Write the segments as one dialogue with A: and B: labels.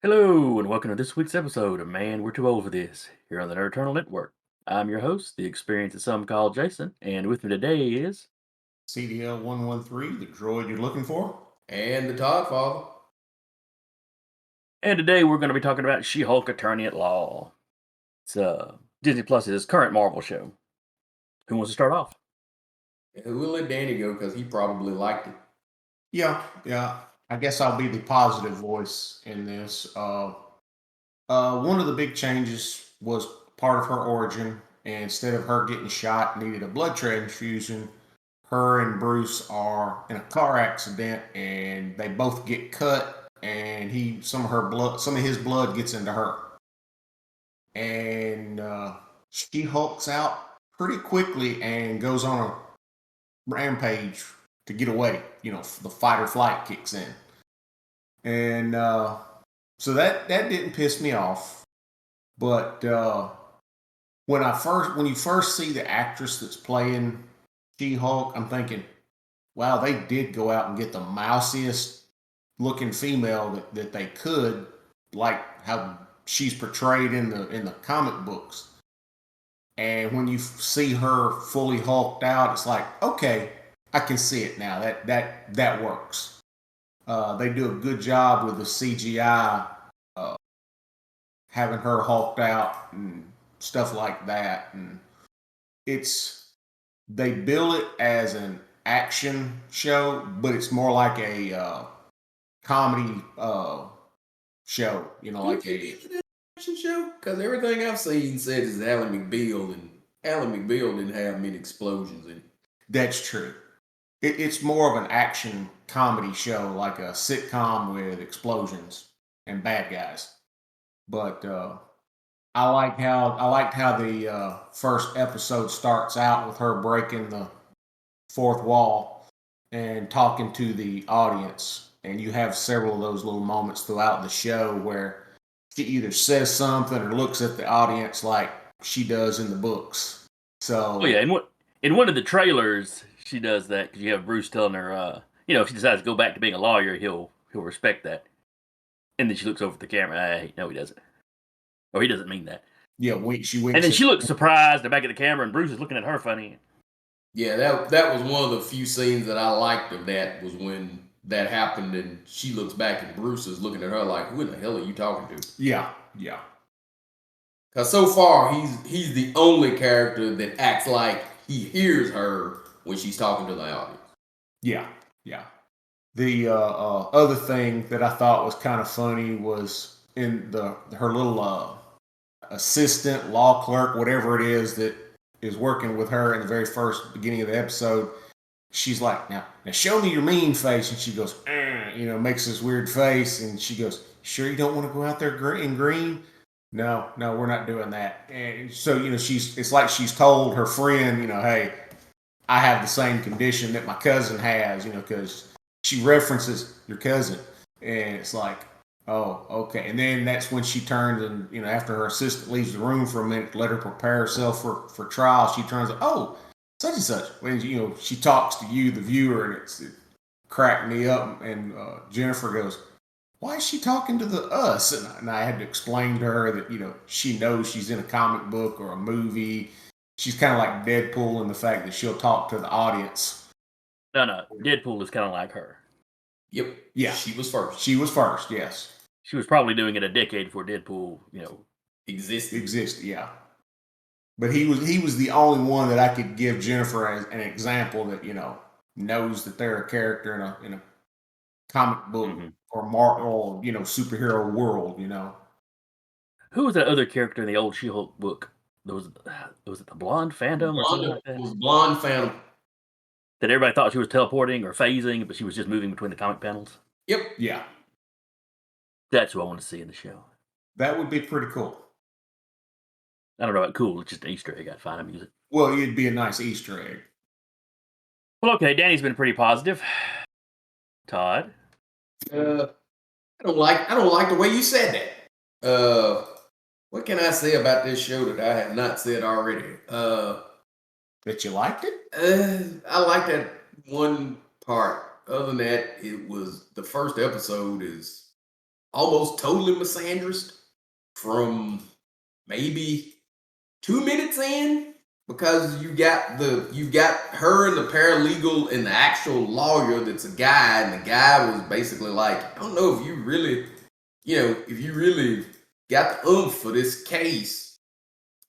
A: Hello, and welcome to this week's episode of Man, We're Too Old for This, here on the Nerd Eternal Network. I'm your host, the experience that some call Jason, and with me today is.
B: CDL 113, the droid you're looking for.
C: And the Todd Father.
A: And today we're going to be talking about She Hulk Attorney at Law. It's Disney Plus's current Marvel show. Who wants to start off?
C: We'll let Danny go because he probably liked it.
B: Yeah. I guess I'll be the positive voice in this. One of the big changes was part of her origin. And instead of her getting shot, needed a blood transfusion. Her and Bruce are in a car accident, and they both get cut. And some of his blood gets into her, and she hulks out pretty quickly and goes on a rampage to get away. The fight or flight kicks in, and so that didn't piss me off. But when you first see the actress that's playing She-Hulk, I'm thinking, wow, they did go out and get the mousiest looking female that they could, like how she's portrayed in the comic books. And when you see her fully hulked out, it's like, okay, I can see it now. That works. They do a good job with the CGI, having her hulked out and stuff like that. And they bill it as an action show, but it's more like a comedy show. Like a
C: action show? Because everything I've seen said is Ally McBeal, and Ally McBeal didn't have many explosions in it.
B: That's true. It's more of an action comedy show, like a sitcom with explosions and bad guys. But I liked how the first episode starts out with her breaking the fourth wall and talking to the audience, and you have several of those little moments throughout the show where she either says something or looks at the audience like she does in the books. So,
A: Oh, yeah, in one of the trailers, she does that because you have Bruce telling her, if she decides to go back to being a lawyer, he'll respect that. And then she looks over at the camera. Hey, no, he doesn't. Or he doesn't mean that.
B: yeah, she winks.
A: And then she looks surprised back at the camera, and Bruce is looking at her funny.
C: Yeah, that was one of the few scenes that I liked of that, was when that happened and she looks back and Bruce is looking at her like, who in the hell are you talking to?
B: Yeah.
C: Because so far, he's the only character that acts like he hears her when she's talking to the audience.
B: Yeah. The other thing that I thought was kind of funny was in her little assistant, law clerk, whatever it is that is working with her in the very first beginning of the episode. She's like, now show me your mean face. And she goes, makes this weird face. And she goes, sure you don't want to go out there in green? No, we're not doing that. And so, it's like she's told her friend, hey, I have the same condition that my cousin has, because she references your cousin. And it's like, oh, okay. And then that's when she turns and, after her assistant leaves the room for a minute to let her prepare herself for trial, she turns, oh, such and such. When, she talks to you, the viewer, and it cracked me up. And Jennifer goes, why is she talking to us? And I had to explain to her that, she knows she's in a comic book or a movie. She's kind of like Deadpool in the fact that she'll talk to the audience.
A: No. Deadpool is kind of like her.
C: Yep.
B: Yeah.
C: She was first.
B: She was first, yes.
A: She was probably doing it a decade before Deadpool,
C: existed.
B: Yeah. But he was the only one that I could give Jennifer as an example that, knows that they're a character in a comic book or superhero world,
A: Who was that other character in the old She-Hulk book? Was it the Blonde Phantom or something like that?
C: It was Blonde Phantom.
A: That everybody thought she was teleporting or phasing, but she was just moving between the comic panels?
C: Yep.
B: Yeah.
A: That's who I want to see in the show.
B: That would be pretty cool.
A: I don't know about cool, it's just an Easter egg. I'd find amusing it.
B: Well, it'd be a nice Easter egg.
A: Well, okay, Danny's been pretty positive. Todd?
C: I don't like the way you said that. What can I say about this show that I have not said already?
B: That you liked it?
C: I like that one part. Other than that, it was the first episode is almost totally misandrist from maybe 2 minutes in, because you got her and the paralegal and the actual lawyer that's a guy, and the guy was basically like, I don't know if you really, if you really got the oomph for this case.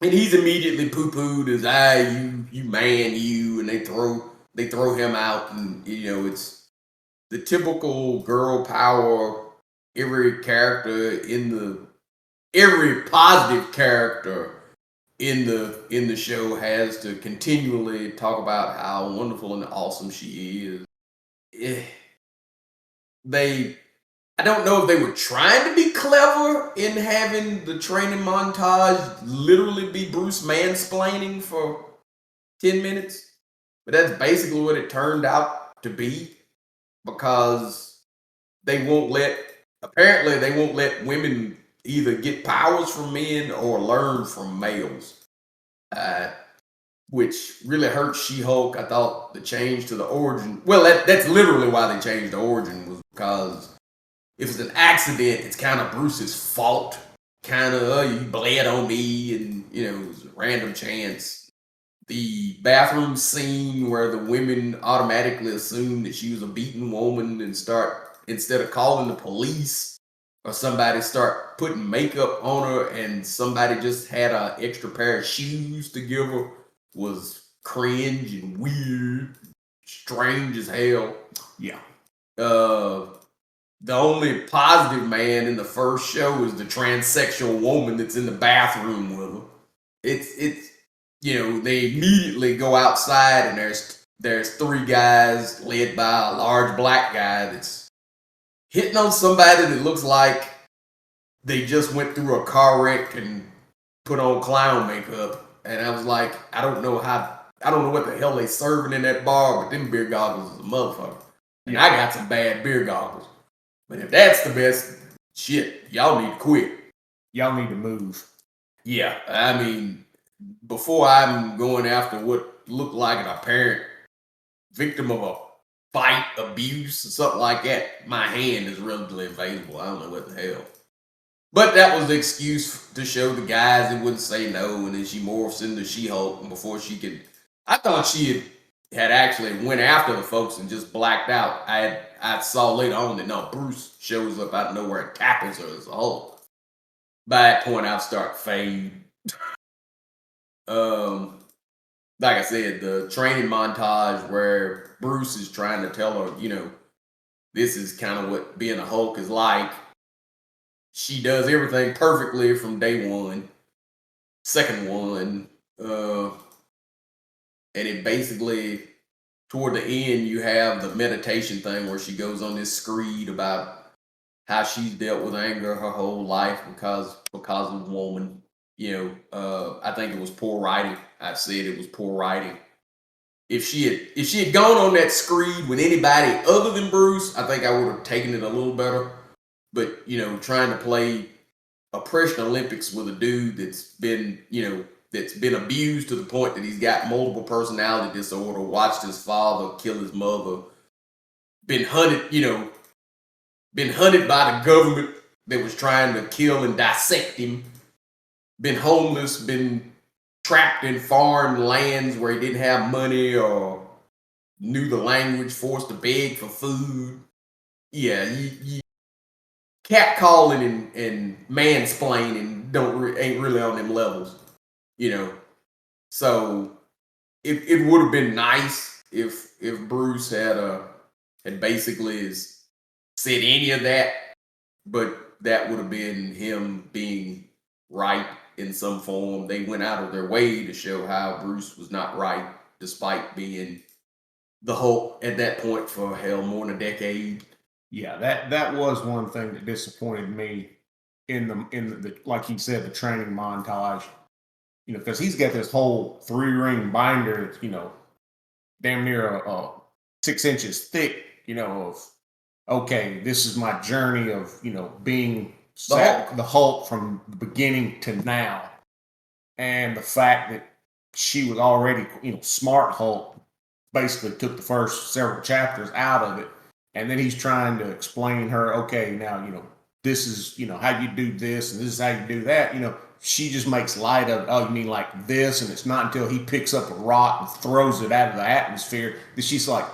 C: And he's immediately poo-pooed as, you man, you, and they throw him out, and it's the typical girl power. Every positive character in the show has to continually talk about how wonderful and awesome she is. I don't know if they were trying to be clever in having the training montage literally be Bruce mansplaining for 10 minutes, but that's basically what it turned out to be, because apparently they won't let women either get powers from men or learn from males, which really hurt She-Hulk. I thought the change to the origin, well, that's literally why they changed the origin, was because if it's an accident, it's kind of Bruce's fault. Kind of, you bled on me, and it was a random chance. The bathroom scene where the women automatically assume that she was a beaten woman and instead of calling the police or somebody, start putting makeup on her, and somebody just had an extra pair of shoes to give her, was cringe and weird, strange as hell.
B: Yeah.
C: The only positive man in the first show is the transsexual woman that's in the bathroom with him. It's they immediately go outside, and there's 3 guys led by a large black guy that's hitting on somebody that looks like they just went through a car wreck and put on clown makeup. And I was like, I don't know what the hell they serving in that bar, but them beer goggles is a motherfucker. And I got some bad beer goggles. But if that's the best shit, y'all need to quit.
B: Y'all need to move.
C: Yeah, I mean, before I'm going after what looked like an apparent victim of a fight, abuse, or something like that, my hand is relatively invisible. I don't know what the hell. But that was the excuse to show the guys that wouldn't say no, and then she morphs into She-Hulk, and before she could, I thought she had actually went after the folks and just blacked out. I saw later on that no, Bruce shows up out of nowhere and tackles her as a Hulk. By that point, I'll start fading. Like I said, the training montage where Bruce is trying to tell her, this is kind of what being a Hulk is like. She does everything perfectly from day one. Second one, and it basically, toward the end, you have the meditation thing where she goes on this screed about how she's dealt with anger her whole life because of a woman. I think it was poor writing. I said it was poor writing. If she had gone on that screed with anybody other than Bruce, I think I would have taken it a little better. But trying to play Oppression Olympics with a dude that's been abused to the point that he's got multiple personality disorder, watched his father kill his mother, been hunted by the government that was trying to kill and dissect him, been homeless, been trapped in foreign lands where he didn't have money or knew the language, forced to beg for food. Yeah, you catcalling and mansplaining ain't really on them levels, So it would have been nice if Bruce had basically said any of that, but that would have been him being right in some form. They went out of their way to show how Bruce was not right, despite being the Hulk at that point for more than a decade.
B: Yeah, that was one thing that disappointed me in the like he said, the training montage. Because he's got this whole 3-ring binder, damn near 6 inches thick. Of okay, this is my journey of being the Hulk from the beginning to now, and the fact that she was already smart Hulk basically took the first several chapters out of it. And then he's trying to explain her, okay, now, this is, how you do this and this is how you do that, she just makes light of, oh, you mean like this? And it's not until he picks up a rock and throws it out of the atmosphere that she's like,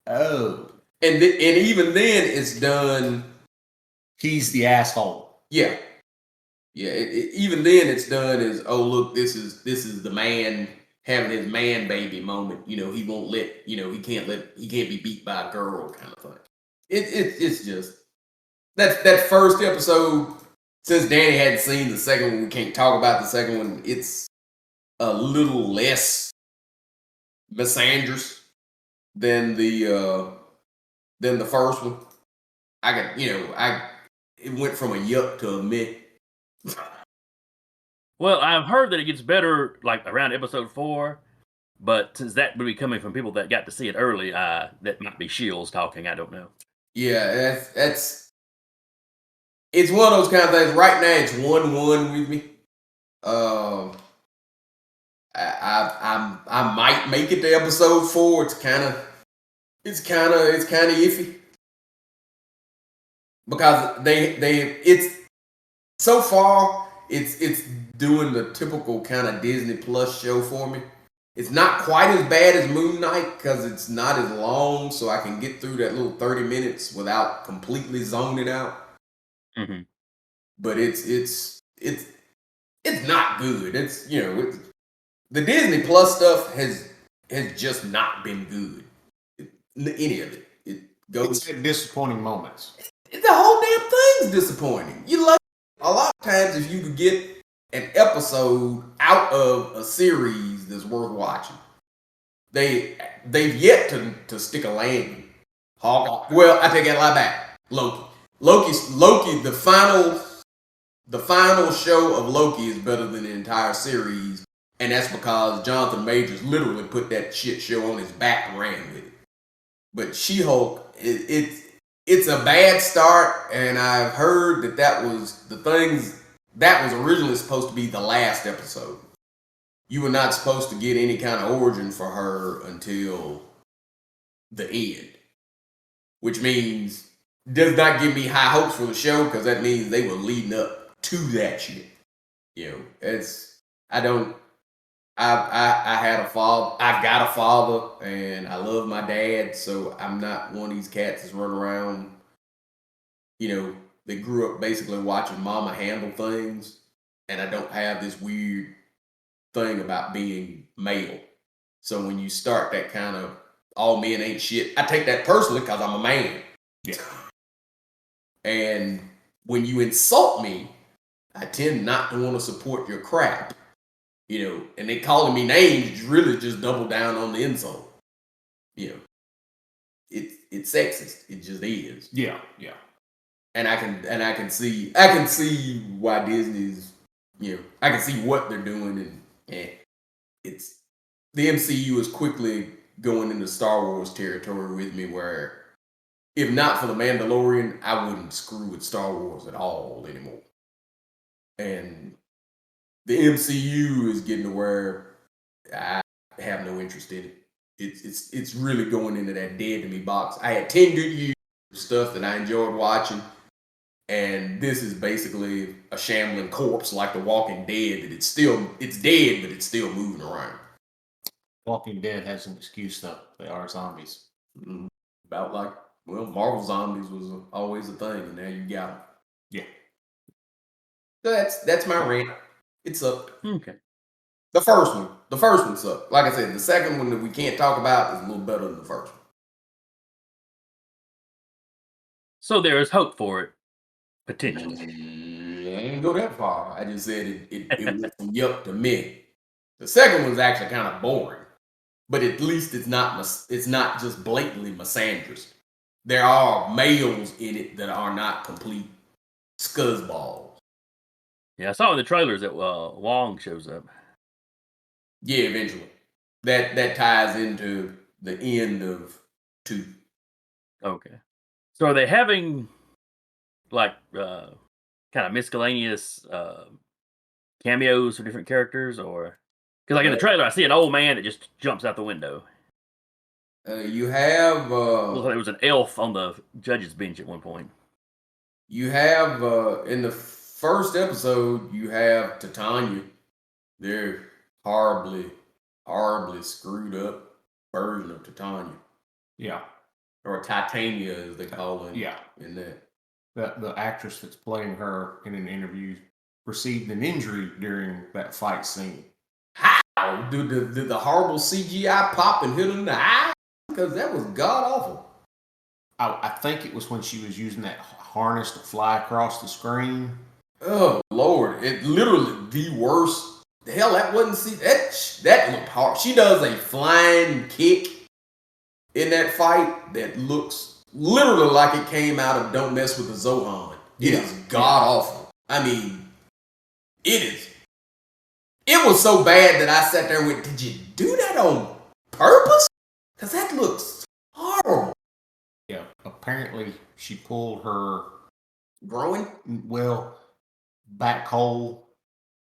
B: oh.
C: And even then it's done.
B: He's the asshole.
C: Yeah. Yeah. Even then it's done as, oh, look, this is the man having his man baby moment. He won't let, he can't be beat by a girl kind of thing. It's just, that first episode, since Danny hadn't seen the second one, we can't talk about the second one. It's a little less misandrous than the first one. It went from a yuck to a meh.
A: Well, I've heard that it gets better like around episode 4, but since that would be coming from people that got to see it early, that might be Shields talking. I don't know.
C: Yeah, it's one of those kind of things. Right now, it's 1-1 with me. I might make it to episode 4. It's kind of iffy because it's so far it's doing the typical kind of Disney Plus show for me. It's not quite as bad as Moon Knight because it's not as long, so I can get through that little 30 minutes without completely zoning out.
A: Mm-hmm.
C: But it's not good. It's the Disney Plus stuff has just not been good. Any of it. It goes.
B: It's disappointing moments.
C: The whole damn thing's disappointing. You love a lot of times if you could get an episode out of a series that's worth watching. They've yet to stick a landing. Hawkeye. Well, I take that lie back. Loki. The final show of Loki is better than the entire series, and that's because Jonathan Majors literally put that shit show on his back and ran with it. But She-Hulk, it's a bad start, and I've heard that was originally supposed to be the last episode. You were not supposed to get any kind of origin for her until the end, which means does not give me high hopes for the show because that means they were leading up to that shit. I've got a father and I love my dad, so I'm not one of these cats that's running around, they grew up basically watching mama handle things, and I don't have this weird thing about being male. So when you start that kind of all men ain't shit, I take that personally because I'm a man.
B: Yeah.
C: And when you insult me, I tend not to want to support your crap. And they calling me names really just double down on the insult. It's sexist. It just is.
B: Yeah.
C: And I can see why Disney's, I can see what they're doing, and it's the MCU is quickly going into Star Wars territory with me, where if not for the Mandalorian, I wouldn't screw with Star Wars at all anymore. And the MCU is getting to where I have no interest in it. It's really going into that dead to me box. I had 10 good years of stuff that I enjoyed watching, and this is basically a shambling corpse like The Walking Dead. That it's dead, but it's still moving around.
B: Walking Dead has an excuse though. They are zombies.
C: Mm-hmm. About like, Marvel zombies was always a thing, and now you got them.
B: Yeah.
C: So that's my rant. It sucked.
A: Okay.
C: The first one sucked. Like I said, the second one that we can't talk about is a little better than the first one.
A: So there is hope for it, potentially.
C: I didn't go that far. I just said it went from yuck to meh. The second one's actually kind of boring, but at least it's not just blatantly misandrous. There are males in it that are not complete scuzzballs.
A: Yeah, I saw in the trailers that Wong shows up.
C: Yeah, eventually. That ties into the end of 2.
A: Okay. So are they having like kind of miscellaneous cameos for different characters, or because like in the trailer I see an old man that just jumps out the window.
C: You have
A: Looks like there was an elf on the judge's bench at one point.
C: You have in the first episode, you have Titania. They're horribly screwed up version of Titania.
B: Yeah.
C: Or Titania, as they call it.
B: Yeah.
C: In that.
B: The actress that's playing her in an interview received an injury during that fight scene.
C: How? Did the horrible CGI pop and hit her in the eye? Because that was god awful.
B: I think it was when she was using that harness to fly across the screen.
C: Oh Lord! It literally the worst. The hell, that wasn't that looked hard. She does a flying kick in that fight that looks literally like it came out of Don't Mess with the Zohan. It is god awful. I mean, it is. It was so bad that I sat there and went, "Did you do that on purpose? Because that looks horrible."
B: Yeah, apparently she pulled her
C: Growing?
B: back hole,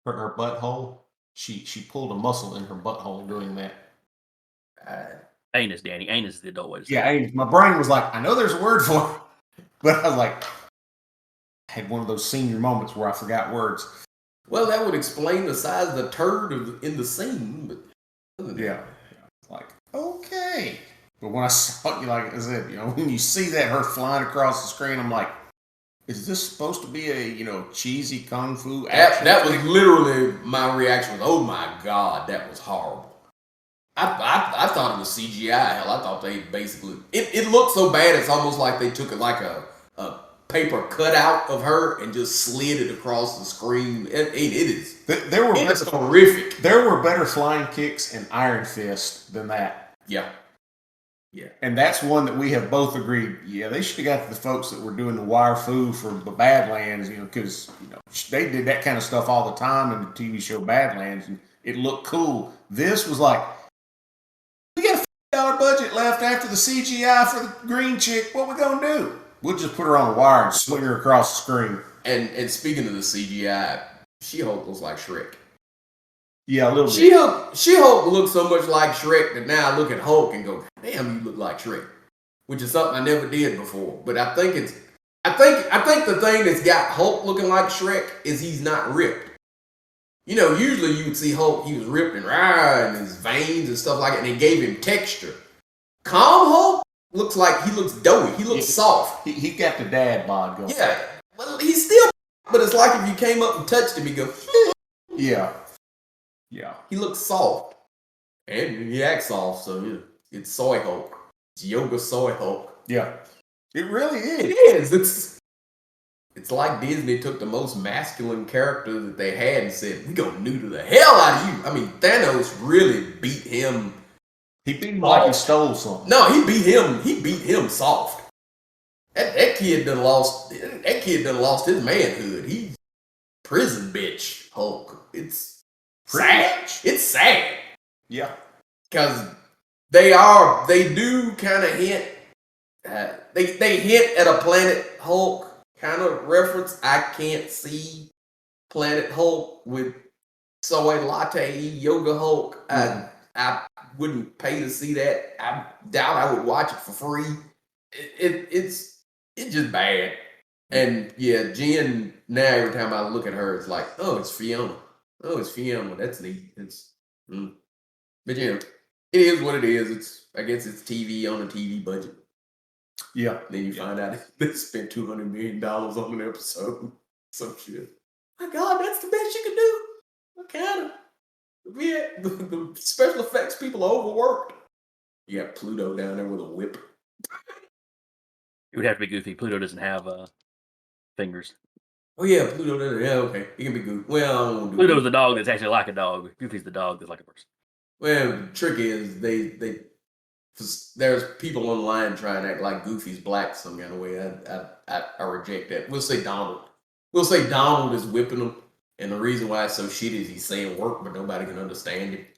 B: her butthole. She pulled a muscle in her butthole doing that.
A: Anus, Danny. Anus is the adult way to say
B: Yeah,
A: it.
B: my brain was like, I know there's a word for it, but I was like, I had one of those senior moments where I forgot words.
C: Well, that would explain the size of the turd in the scene. But
B: Yeah, like okay. But when I saw it, like I said, when you see that her flying across the screen, I'm like, is this supposed to be a cheesy kung fu action?
C: That was literally my reaction. Was, oh my god, that was horrible. I thought it was CGI. Hell, I thought they basically it looked so bad. It's almost like they took it like a paper cutout of her and just slid it across the screen. It is. It's horrific.
B: There were better flying kicks in Iron Fist than that.
C: Yeah.
B: And that's one that we have both agreed. Yeah, they should have got the folks that were doing the wire fu for the Badlands, because they did that kind of stuff all the time in the TV show Badlands, and it looked cool. This was like, we got $50 budget left after the CGI for the green chick. What we gonna do? We'll just put her on a wire and swing her across the screen.
C: And speaking of the CGI, She-Hulk looks like Shrek.
B: Yeah, a little bit.
C: She-Hulk looks so much like Shrek that now I look at Hulk and go, damn, you look like Shrek. Which is something I never did before. But I think the thing that's got Hulk looking like Shrek is he's not ripped. Usually you would see Hulk, he was ripped and his veins and stuff like that, and it gave him texture. Calm Hulk looks like he looks doughy. He looks soft.
B: He got the dad bod going.
C: Yeah. Well, he's still, but it's like if you came up and touched him, he'd go,
B: Yeah.
C: He looks soft. And he acts soft, so yeah. It's Soy Hulk. It's Yoga Soy Hulk.
B: Yeah. It really is.
C: It is. It's like Disney took the most masculine character that they had and said, we gonna neuter the hell out of you. I mean, Thanos really beat him.
B: He beat him like he stole something.
C: No, he beat him soft. That kid done lost his manhood. He's prison bitch Hulk. It's sad. It's sad.
B: Yeah.
C: Because they do kind of hint, they hint at a Planet Hulk kind of reference. I can't see Planet Hulk with soy latte yoga Hulk. I wouldn't pay to see that. I doubt I would watch it for free. It's just bad. And yeah, Jen, now every time I look at her, it's like, oh, it's Fiona. Oh, it's Fiona. That's neat. But it is what it is. I guess it's TV on a TV budget.
B: Yeah.
C: Then you find out they spent $200 million on an episode. Some shit. My God, that's the best you can do. What kind of? Yeah, the special effects people are overworked. You got Pluto down there with a whip.
A: It would have to be Goofy. Pluto doesn't have fingers.
C: Oh yeah, Pluto does. Yeah, okay. He can be Goofy. Well, I won't do
A: Pluto's the dog that's actually like a dog. Goofy's the dog that's like a person.
C: Well, the trick is there's people online trying to act like Goofy's black some kind of way. I reject that. We'll say Donald. We'll say Donald is whipping him, and the reason why it's so shitty is he's saying work, but nobody can understand it.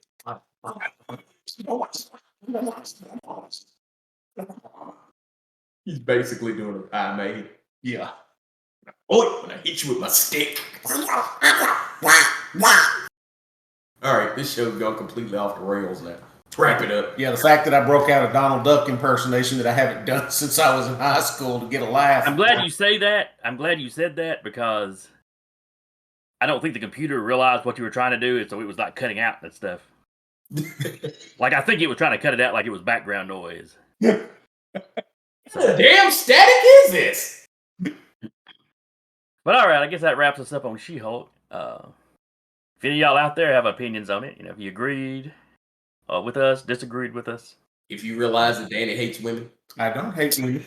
C: He's basically doing a pie made.
B: Yeah.
C: Oh, when I hit you with my stick. All right, this show's gone completely off the rails now. Wrap it up.
B: Yeah, the fact that I broke out a Donald Duck impersonation that I haven't done since I was in high school to get a laugh.
A: I'm glad you say that. I'm glad you said that because I don't think the computer realized what you were trying to do, and so it was like cutting out that stuff. Like I think it was trying to cut it out like it was background noise.
C: What the damn static is this?
A: But all right, I guess that wraps us up on She-Hulk. If any of y'all out there have opinions on it, if you agreed with us, disagreed with us.
C: If you realize that Danny hates women.
B: I don't hate women.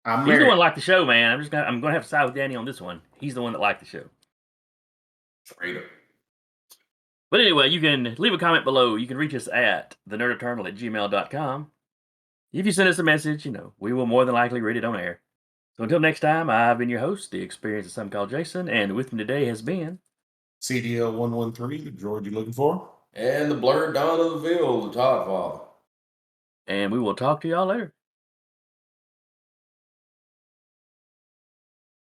B: I'm
A: He's the
B: married.
A: one that liked the show, man. I'm gonna have to side with Danny on this one. He's the one that liked the show.
C: Straight up.
A: But anyway, you can leave a comment below. You can reach us at thenerdeternal@gmail.com. If you send us a message, we will more than likely read it on air. So until next time, I've been your host, the experience of some called Jason, and with me today has been
B: CDL 113, the droid you're looking for.
C: And the blurred dawn of the veil, the Todd Father.
A: and we will talk to y'all later.